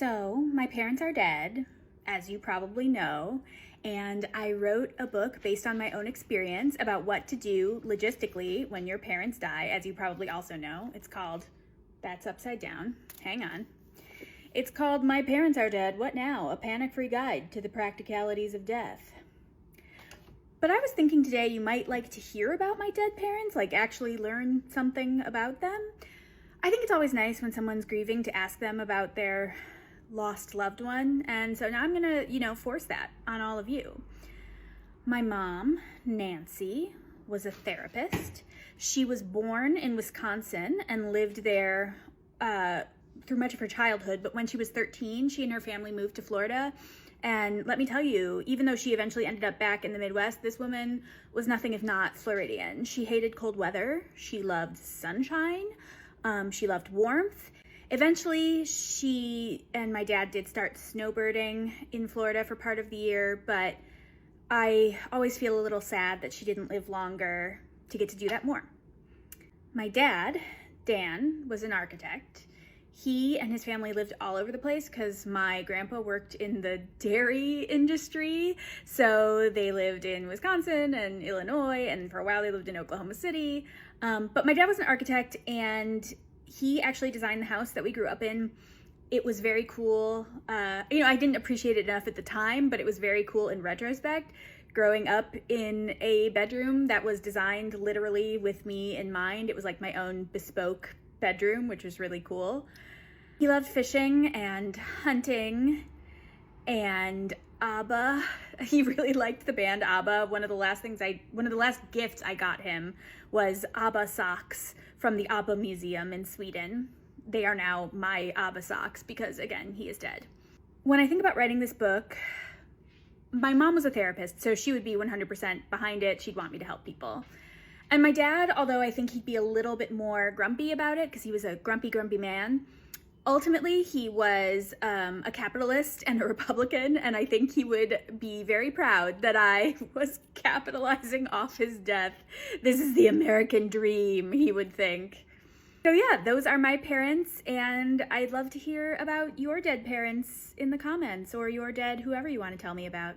So, my parents are dead, as you probably know, and I wrote a book based on my own experience about what to do logistically when your parents die, as you probably also know. It's called That's Upside Down. Hang on. It's called My Parents Are Dead, What Now? A Panic-Free Guide to the Practicalities of Death. But I was thinking today you might like to hear about my dead parents, like actually learn something about them. I think it's always nice when someone's grieving to ask them about their lost loved one, and so now I'm gonna, force that on all of you. My mom, Nancy, was a therapist. She was born in Wisconsin and lived there through much of her childhood, but when she was 13, she and her family moved to Florida. And let me tell you, even though she eventually ended up back in the Midwest, this woman was nothing if not Floridian. She hated cold weather. She loved sunshine. She loved warmth. Eventually, she and my dad did start snowbirding in Florida for part of the year, but I always feel a little sad that she didn't live longer to get to do that more. My dad, Dan, was an architect. He and his family lived all over the place because my grandpa worked in the dairy industry. So they lived in Wisconsin and Illinois, and for a while they lived in Oklahoma City. But my dad was an architect, and he actually designed the house that we grew up in. It was very cool. I didn't appreciate it enough at the time, but it was very cool in retrospect. Growing up in a bedroom that was designed literally with me in mind. It was like my own bespoke bedroom, which was really cool. He loved fishing and hunting and ABBA. He really liked the band ABBA. One of the last gifts I got him was ABBA socks from the ABBA Museum in Sweden. They are now my ABBA socks because, again, he is dead. When I think about writing this book, my mom was a therapist, so she would be 100% behind it. She'd want me to help people. And my dad, although I think he'd be a little bit more grumpy about it because he was a grumpy man, ultimately he was a capitalist and a Republican, and I think he would be very proud that I was capitalizing off his death. This is the American dream, he would think. So yeah, those are my parents, and I'd love to hear about your dead parents in the comments, or your dead whoever you want to tell me about.